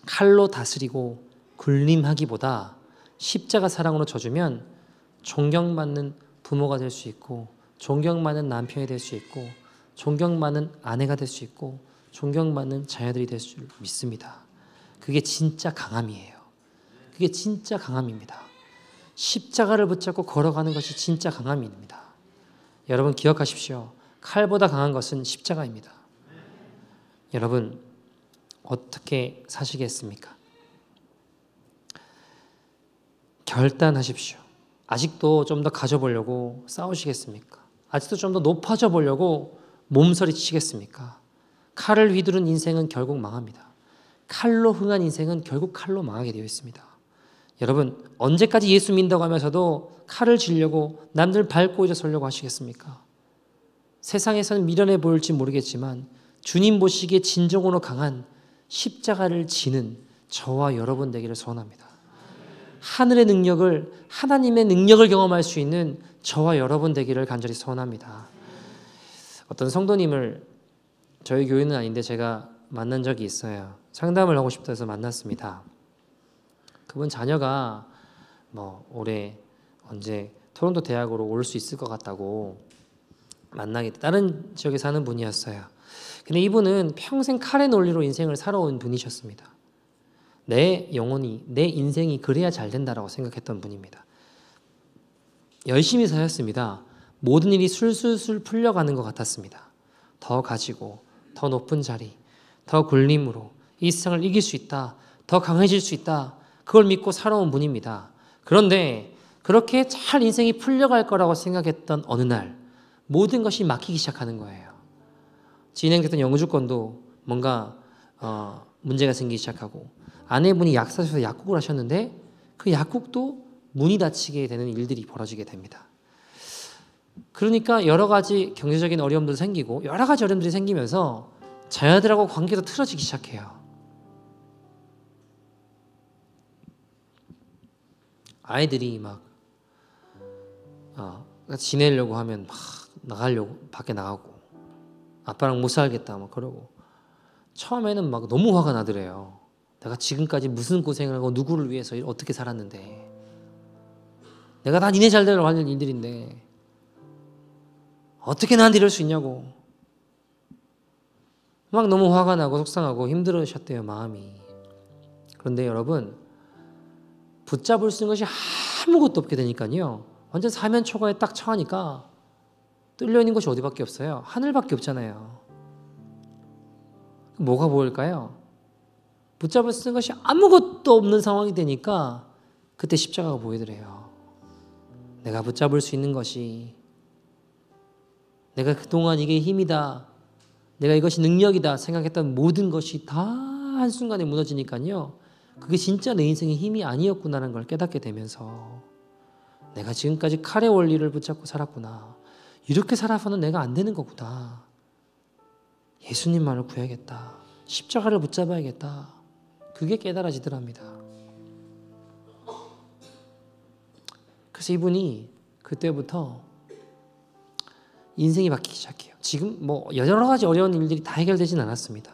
칼로 다스리고 군림하기보다 십자가 사랑으로 져주면 존경받는 부모가 될 수 있고 존경받는 남편이 될 수 있고 존경받는 아내가 될 수 있고 존경받는 자녀들이 될 줄 믿습니다. 그게 진짜 강함이에요. 그게 진짜 강함입니다. 십자가를 붙잡고 걸어가는 것이 진짜 강함입니다. 여러분 기억하십시오. 칼보다 강한 것은 십자가입니다. 여러분 어떻게 사시겠습니까? 결단하십시오. 아직도 좀 더 가져보려고 싸우시겠습니까? 아직도 좀 더 높아져 보려고 몸서리치겠습니까? 칼을 휘두른 인생은 결국 망합니다. 칼로 흥한 인생은 결국 칼로 망하게 되어 있습니다. 여러분 언제까지 예수 믿는다고 하면서도 칼을 쥐려고 남들 밟고 일어서려고 하시겠습니까? 세상에서는 미련해 보일지 모르겠지만 주님 보시기에 진정으로 강한 십자가를 지는 저와 여러분 되기를 소원합니다. 하늘의 능력을 하나님의 능력을 경험할 수 있는 저와 여러분 되기를 간절히 소원합니다. 어떤 성도님을 저희 교회는 아닌데 제가 만난 적이 있어요. 상담을 하고 싶다 해서 만났습니다. 그분 자녀가 올해 언제 토론토 대학으로 올 수 있을 것 같다고 만나겠다. 다른 지역에 사는 분이었어요. 근데 이분은 평생 칼의 논리로 인생을 살아온 분이셨습니다. 내 영혼이, 내 인생이 그래야 잘 된다라고 생각했던 분입니다. 열심히 사셨습니다. 모든 일이 술술술 풀려가는 것 같았습니다. 더 가지고, 더 높은 자리, 더 군림으로 이 세상을 이길 수 있다. 더 강해질 수 있다. 그걸 믿고 살아온 분입니다. 그런데 그렇게 잘 인생이 풀려갈 거라고 생각했던 어느 날 모든 것이 막히기 시작하는 거예요. 진행됐던 영주권도 뭔가 문제가 생기기 시작하고 아내분이 약사셔서 약국을 하셨는데 그 약국도 문이 닫히게 되는 일들이 벌어지게 됩니다. 그러니까 여러 가지 경제적인 어려움도 생기고 여러 가지 어려움들이 생기면서 자녀들하고 관계도 틀어지기 시작해요. 아이들이 막 지내려고 하면 막 나가려고 밖에 나가고 아빠랑 못 살겠다 막 그러고 처음에는 막 너무 화가 나더래요. 내가 지금까지 무슨 고생을 하고 누구를 위해서 어떻게 살았는데 내가 다 니네 잘 되려고 하는 일들인데 어떻게 나한테 이럴 수 있냐고 막 너무 화가 나고 속상하고 힘들으셨대요 마음이. 그런데 여러분 붙잡을 수 있는 것이 아무것도 없게 되니까요 완전 사면초가에 딱 처하니까 뚫려 있는 것이 어디밖에 없어요. 하늘밖에 없잖아요. 뭐가 보일까요? 붙잡을 수 있는 것이 아무것도 없는 상황이 되니까 그때 십자가가 보이더래요. 내가 붙잡을 수 있는 것이 내가 그동안 이게 힘이다 내가 이것이 능력이다 생각했던 모든 것이 다 한순간에 무너지니까요 그게 진짜 내 인생의 힘이 아니었구나라는 걸 깨닫게 되면서 내가 지금까지 칼의 원리를 붙잡고 살았구나. 이렇게 살아서는 내가 안 되는 거구나. 예수님만을 구해야겠다. 십자가를 붙잡아야겠다. 그게 깨달아지더랍니다. 그래서 이분이 그때부터 인생이 바뀌기 시작해요. 지금 여러 가지 어려운 일들이 다 해결되진 않았습니다.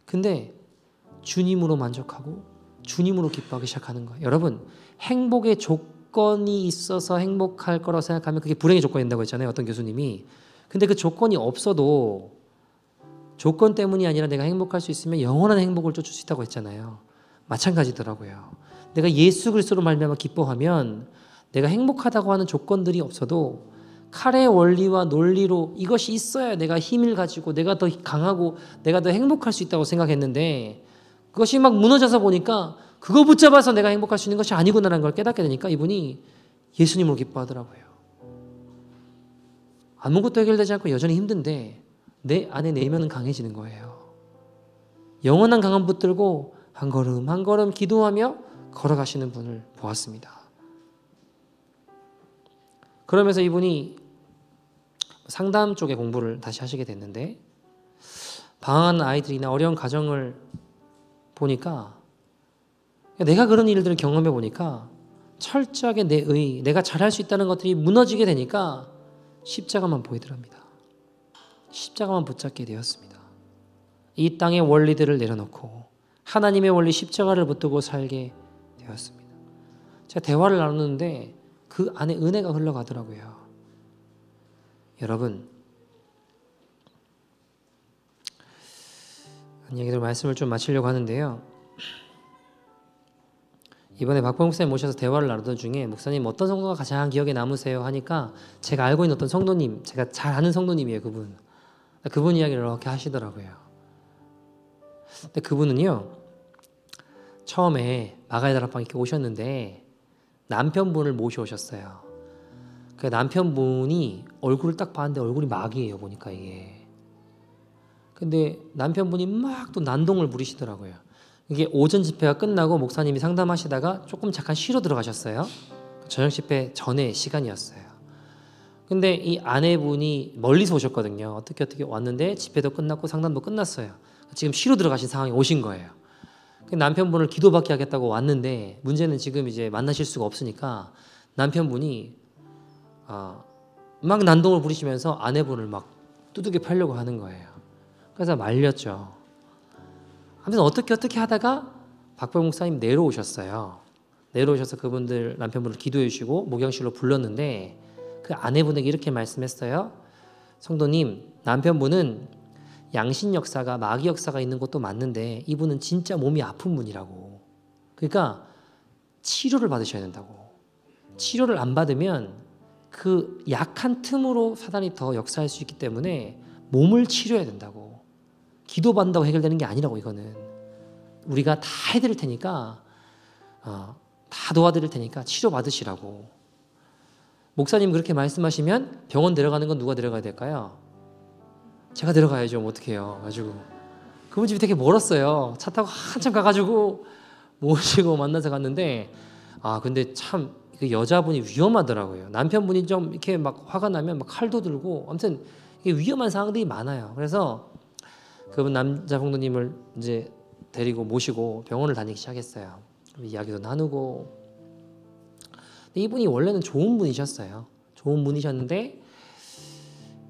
근데 주님으로 만족하고 주님으로 기뻐하기 시작하는 거예요. 여러분 행복의 조건이 있어서 행복할 거라고 생각하면 그게 불행의 조건이 된다고 했잖아요. 어떤 교수님이. 근데 그 조건이 없어도 조건 때문이 아니라 내가 행복할 수 있으면 영원한 행복을 쫓을 수 있다고 했잖아요. 마찬가지더라고요. 내가 예수 그리스도로 말미암아 기뻐하면 내가 행복하다고 하는 조건들이 없어도 칼의 원리와 논리로 이것이 있어야 내가 힘을 가지고 내가 더 강하고 내가 더 행복할 수 있다고 생각했는데 그것이 막 무너져서 보니까 그거 붙잡아서 내가 행복할 수 있는 것이 아니구나라는 걸 깨닫게 되니까 이분이 예수님으로 기뻐하더라고요. 아무것도 해결되지 않고 여전히 힘든데 내 안에 내면은 강해지는 거예요. 영원한 강한 붙들고 한 걸음 한 걸음 기도하며 걸어가시는 분을 보았습니다. 그러면서 이분이 상담 쪽에 공부를 다시 하시게 됐는데, 방황하는 아이들이나 어려운 가정을 보니까, 내가 그런 일들을 경험해 보니까 철저하게 내가 잘할 수 있다는 것들이 무너지게 되니까 십자가만 보이더랍니다. 십자가만 붙잡게 되었습니다. 이 땅의 원리들을 내려놓고 하나님의 원리 십자가를 붙들고 살게 되었습니다. 제가 대화를 나누는데 그 안에 은혜가 흘러가더라고요. 여러분, 얘기들 말씀을 좀 마치려고 하는데요. 이번에 박봉 목사님 모셔서 대화를 나누던 중에, 목사님 어떤 성도가 가장 기억에 남으세요? 하니까 제가 알고 있는 어떤 성도님, 제가 잘 아는 성도님이에요. 그분 이야기를 이렇게 하시더라고요. 근데 그분은요, 처음에 마가의 다락방 이렇게 오셨는데 남편분을 모셔오셨어요. 그 남편분이 얼굴을 딱 봤는데 얼굴이 마귀예요, 보니까 이게. 근데 남편분이 막 또 난동을 부리시더라고요. 이게 오전 집회가 끝나고 목사님이 상담하시다가 조금 잠깐 쉬러 들어가셨어요. 저녁 집회 전에 시간이었어요. 근데 이 아내분이 멀리서 오셨거든요. 어떻게 왔는데 집회도 끝났고 상담도 끝났어요. 지금 쉬러 들어가신 상황에 오신 거예요. 남편분을 기도받게 하겠다고 왔는데, 문제는 지금 이제 만나실 수가 없으니까 남편분이 막 난동을 부리시면서 아내분을 막 두들겨 패려고 하는 거예요. 그래서 말렸죠. 아무튼 어떻게 하다가 박병 목사님 내려오셨어요. 내려오셔서 그분들 남편분을 기도해 주시고 목양실로 불렀는데, 그 아내분에게 이렇게 말씀했어요. 성도님, 남편분은 양신 역사가, 마귀 역사가 있는 것도 맞는데 이분은 진짜 몸이 아픈 분이라고. 그러니까 치료를 받으셔야 된다고. 치료를 안 받으면 그 약한 틈으로 사단이 더 역사할 수 있기 때문에 몸을 치료해야 된다고. 기도받는다고 해결되는 게 아니라고. 이거는 우리가 다 해드릴 테니까, 다 도와드릴 테니까 치료받으시라고. 목사님 그렇게 말씀하시면 병원 데려가는 건 누가 데려가야 될까요? 제가 데려가야죠. 뭐 어떡해요. 가지고 그분 집이 되게 멀었어요. 차 타고 한참 가가지고 모시고 만나서 갔는데, 근데 참 그 여자분이 위험하더라고요. 남편분이 좀 이렇게 막 화가 나면 막 칼도 들고, 아무튼 이게 위험한 상황들이 많아요. 그래서 그분 남자 성도님을 이제 데리고 모시고 병원을 다니기 시작했어요. 이야기도 나누고. 근데 이분이 원래는 좋은 분이셨어요. 좋은 분이셨는데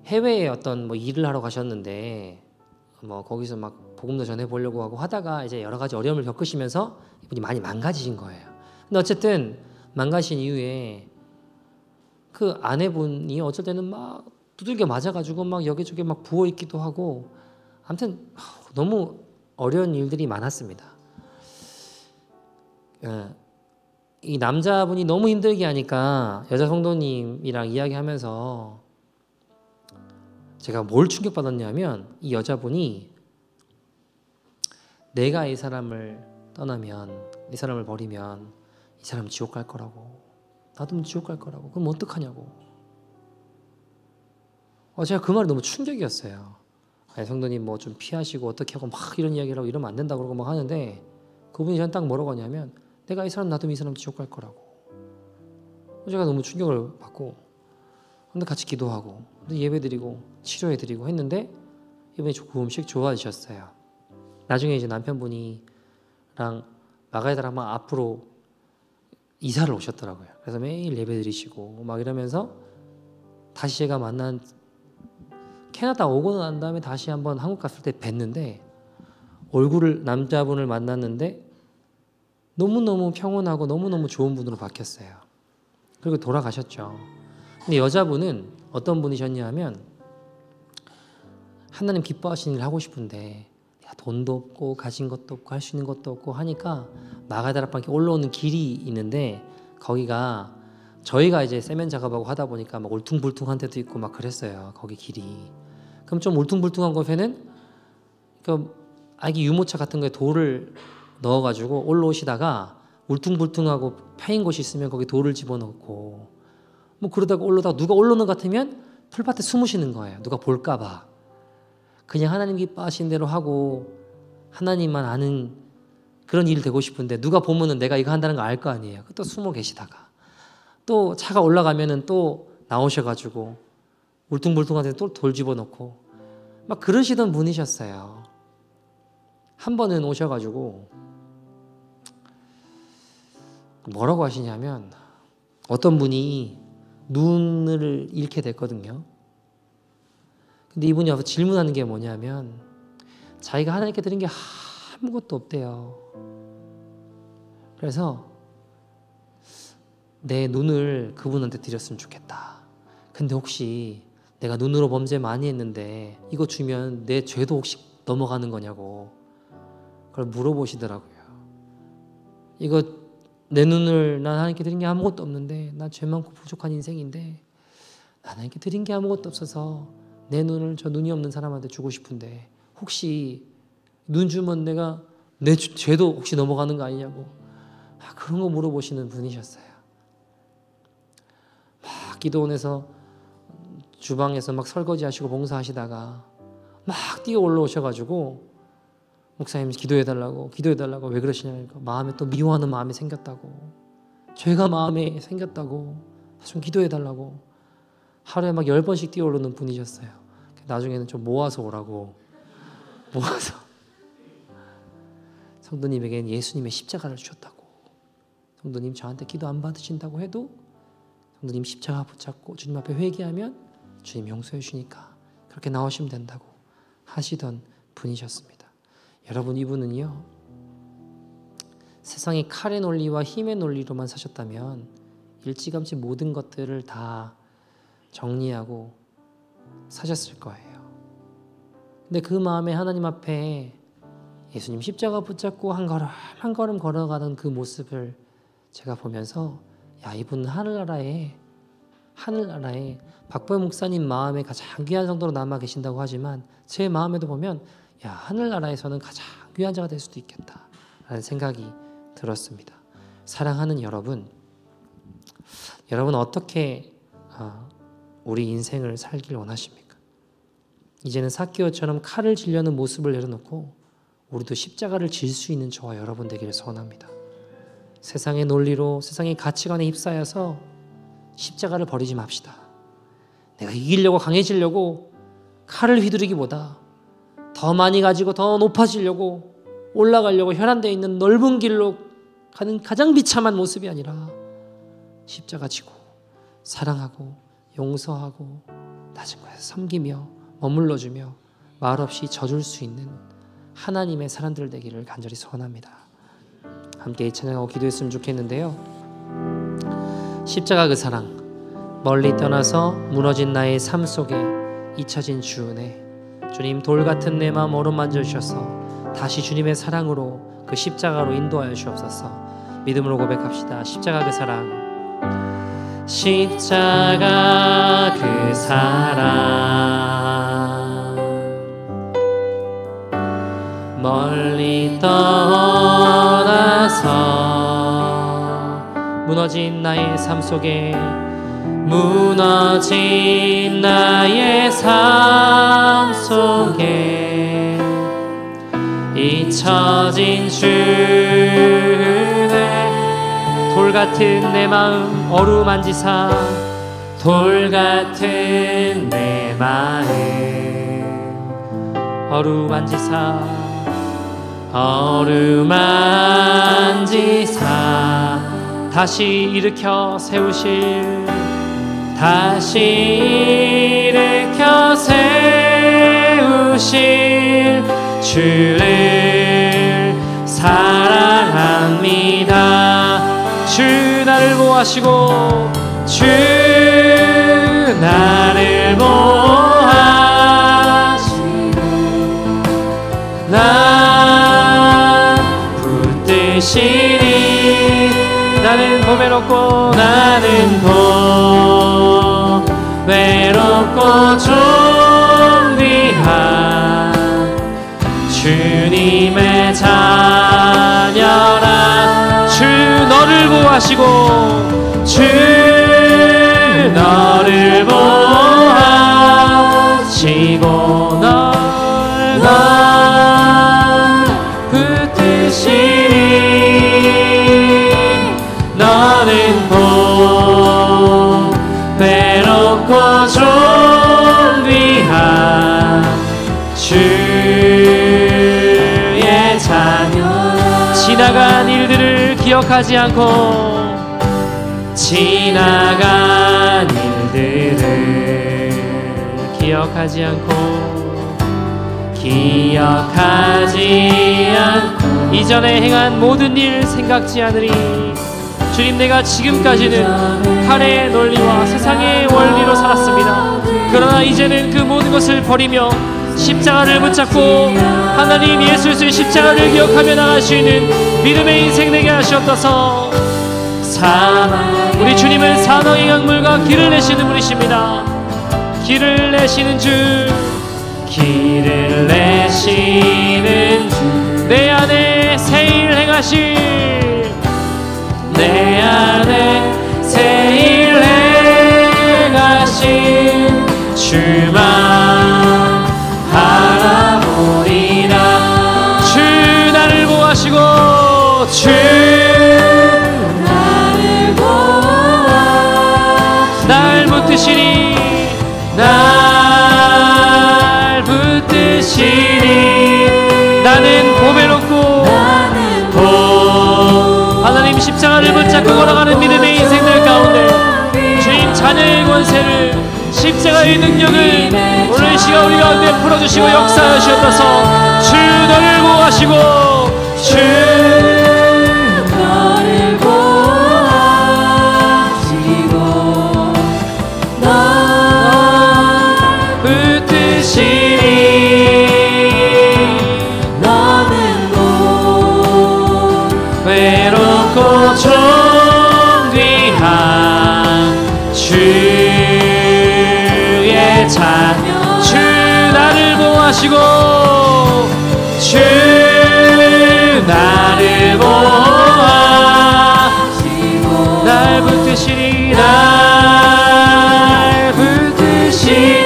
해외에 어떤 뭐 일을 하러 가셨는데, 뭐 거기서 막 복음도 전해 보려고 하고 하다가 이제 여러 가지 어려움을 겪으시면서 이분이 많이 망가지신 거예요. 근데 어쨌든 망가신 이후에 그 아내분이 어쩔 때는 막 두들겨 맞아가지고 막 여기저기 막 부어 있기도 하고, 아무튼 너무 어려운 일들이 많았습니다. 이 남자분이 너무 힘들게 하니까 여자 성도님이랑 이야기하면서 제가 뭘 충격받았냐면, 이 여자분이 내가 이 사람을 떠나면, 이 사람을 버리면 이 사람 지옥 갈 거라고, 나도 지옥 갈 거라고, 그럼 어떡하냐고. 제가 그 말이 너무 충격이었어요. 성도님 뭐 좀 피하시고 어떻게 하고 막 이런 이야기를 하고 이러면 안 된다고 그러고 막 하는데, 그분이 저한테 딱 뭐라고 하냐면, 내가 이 사람 놔두면 이 사람 지옥 갈 거라고. 제가 너무 충격을 받고, 근데 같이 기도하고 예배드리고 치료해드리고 했는데 이분이 조금씩 좋아지셨어요. 나중에 이제 남편분이랑 마가의 다락방 앞으로 이사를 오셨더라고요. 그래서 매일 예배드리시고 막 이러면서 다시 제가 만난, 캐나다 오고 난 다음에 다시 한번 한국 갔을 때 뵀는데, 남자분을 만났는데 너무너무 평온하고 너무너무 좋은 분으로 바뀌었어요. 그리고 돌아가셨죠. 근데 여자분은 어떤 분이셨냐 하면, 하나님 기뻐하시는 일을 하고 싶은데 돈도 없고 가진 것도 없고 할 수 있는 것도 없고 하니까 마가의 다락방에 올라오는 길이 있는데, 거기가 저희가 이제 세면 작업하고 하다 보니까 막 울퉁불퉁한 데도 있고 막 그랬어요. 거기 길이. 그럼 좀 울퉁불퉁한 곳에는 아기 유모차 같은 거에 돌을 넣어가지고 올라오시다가 울퉁불퉁하고 파인 곳이 있으면 거기 돌을 집어넣고 뭐 그러다가 올라오다가 누가 올라오는 것 같으면 풀밭에 숨으시는 거예요. 누가 볼까봐. 그냥 하나님 기뻐하신 대로 하고 하나님만 아는 그런 일이 되고 싶은데 누가 보면은 내가 이거 한다는 거 알 거 아니에요. 또 숨어 계시다가 또 차가 올라가면은 또 나오셔가지고 울퉁불퉁한 데 또 돌 집어넣고 막 그러시던 분이셨어요. 한 번은 오셔가지고 뭐라고 하시냐면 어떤 분이 눈을 잃게 됐거든요. 근데 이분이 와서 질문하는 게 뭐냐면 자기가 하나님께 드린 게 아무것도 없대요. 그래서 내 눈을 그분한테 드렸으면 좋겠다. 근데 혹시 내가 눈으로 범죄 많이 했는데 이거 주면 내 죄도 혹시 넘어가는 거냐고 그걸 물어보시더라고요. 이거 내 눈을 난 하나님께 드린 게 아무것도 없는데 나 죄 많고 부족한 인생인데 하나님께 드린 게 아무것도 없어서 내 눈을 저 눈이 없는 사람한테 주고 싶은데 혹시 눈 주면 내가 내 죄도 혹시 넘어가는 거 아니냐고 그런 거 물어보시는 분이셨어요. 막 기도원에서 주방에서 막 설거지 하시고 봉사하시다가 막 뛰어 올라오셔가지고 목사님 기도해달라고 왜 그러시냐니까 마음에 또 미워하는 마음이 생겼다고 죄가 마음에 생겼다고 좀 기도해달라고 하루에 막 10번씩 뛰어 오르는 분이셨어요. 나중에는 좀 모아서 오라고 모아서 성도님에게는 예수님의 십자가를 주셨다고 성도님 저한테 기도 안 받으신다고 해도 성도님 십자가 붙잡고 주님 앞에 회개하면 주님 용서해 주니까 그렇게 나오시면 된다고 하시던 분이셨습니다. 여러분 이분은요 세상의 칼의 논리와 힘의 논리로만 사셨다면 일찌감치 모든 것들을 다 정리하고 사셨을 거예요. 근데 그 마음에 하나님 앞에 예수님 십자가 붙잡고 한 걸음 한 걸음 걸어가는 그 모습을 제가 보면서 야 이분은 하늘나라에 박보영 목사님 마음에 가장 귀한 성도로 남아 계신다고 하지만 제 마음에도 보면 야 하늘나라에서는 가장 귀한 자가 될 수도 있겠다라는 생각이 들었습니다. 사랑하는 여러분 어떻게 우리 인생을 살길 원하십니까? 이제는 삭개오처럼 칼을 지려는 모습을 내려놓고 우리도 십자가를 질 수 있는 저와 여러분 되기를 소원합니다. 세상의 논리로 세상의 가치관에 휩싸여서 십자가를 버리지 맙시다. 내가 이기려고 강해지려고 칼을 휘두르기보다 더 많이 가지고 더 높아지려고 올라가려고 혈안되어 있는 넓은 길로 가는 가장 비참한 모습이 아니라 십자가 지고 사랑하고 용서하고 낮은 곳에서 섬기며 머물러주며 말없이 져줄 수 있는 하나님의 사람들 되기를 간절히 소원합니다. 함께 찬양하고 기도했으면 좋겠는데요. 십자가 그 사랑 멀리 떠나서 무너진 나의 삶 속에 잊혀진 주 은혜 주님 돌 같은 내 마음 어루만져 주셔서 다시 주님의 사랑으로 그 십자가로 인도하여 주옵소서. 믿음으로 고백합시다. 십자가 그 사랑 십자가 그 사랑 멀리 떠나서 무너진 나의 삶 속에 무너진 나의 삶 속에 잊혀진 주의 돌 같은 내 마음 어루만지사 돌 같은 내 마음 어루만지사 어루만지사 다시 일으켜 세우실 다시 일으켜 세우실 주를 사랑합니다. 주 나를 보호하시고 주 나를 보호하시고 난 붙드시니 나는 고매롭고 나는 외롭고 존귀한 주님의 자녀라. 주 너를 보호하시고 주 너를 보호하시고 기억하지 않고 지나간 일들을 기억하지 않고 이전에 행한 모든 일 생각지 않으리. 주님, 내가 지금까지는 칼의 논리와 세상의 원리로 살았습니다. 그러나 이제는 그 모든 것을 버리며 십자가를 붙잡고 하나님 예수의 십자가를 기억하며 나갈 수 있는 믿음의 인생 되게 하시옵소서. 우리 주님은 산왕의 강물과 길을 내시는 분이십니다. 길을 내시는 주, 길을 내시는 주, 내 안에 새 일 행하실, 내 안에 새 일 행하실 주만 바라보리라. 주 나를 보호하시고 주 나를 보호하시고 날 붙드시니 날 붙드시니 나는 보배롭고 하나님 십자가를 붙잡고 걸어가는 믿음의 인생들 가운데 주님 자녀의 권세를 십자가의 능력을 오늘 이 시간 우리 가운데 풀어주시고 역사하시옵소서. 주 너를 보호하시고 주 너를 보호하시고 널 붙드시니 너는 곧 외롭고 존귀한 주의 자녀. 주 나를 보호하시고 주 나를 보호하시고 날 붙드시니 날 붙드시니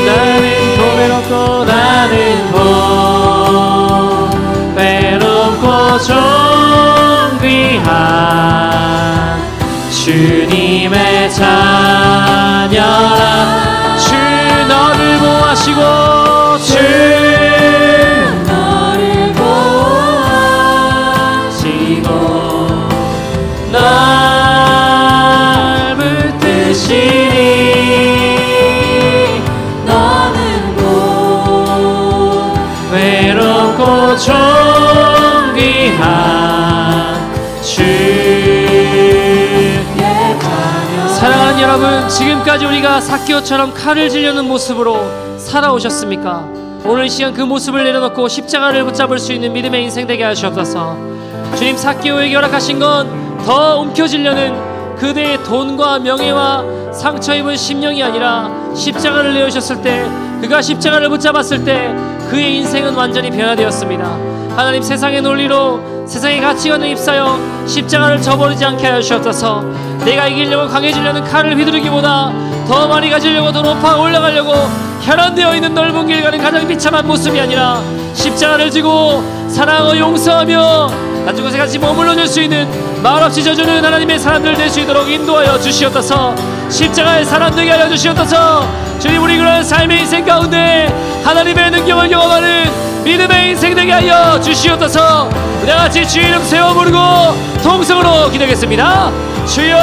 나는 보배롭고 나는 보배롭고 존귀한 주님의 자녀라. 주 너를 보호하시고 주 너를 보호하시고 날 붙드시니 너는 곧 외롭고 존귀한 주의 자녀. 사랑하는 여러분, 지금까지 우리가 삭개오처럼 칼을 쥐려는 모습으로 살아오셨습니까? 오늘 이 시간 그 모습을 내려놓고 십자가를 붙잡을 수 있는 믿음의 인생 되게 하시옵소서. 주님, 삭개오에게 허락하신 건 더 움켜쥐려는 그대의 돈과 명예와 상처 입은 심령이 아니라 십자가를 내오셨을 때, 그가 십자가를 붙잡았을 때 그의 인생은 완전히 변화되었습니다. 하나님, 세상의 논리로 세상의 가치관을 입사여 십자가를 저버리지 않게 하여 주옵소서. 내가 이기려고 강해지려는 칼을 휘두르기보다 더 많이 가지려고 더 높아 올라가려고 혈안되어 있는 넓은 길 가는 가장 비참한 모습이 아니라 십자가를 지고 사랑하고 용서하며 낮은 곳에 같이 머물러 줄 수 있는 말없이 져주는 하나님의 사람들 될 수 있도록 인도하여 주시옵소서. 십자가의 사람 되게 하여 주시옵소서. 주님, 우리 그런 삶의 인생 가운데 하나님의 능력을 경험하는 믿음의 인생 되게 하여 주시옵소서. 우리 같이 주의 이름 세워 부르고 통성으로 기도하겠습니다. 주여.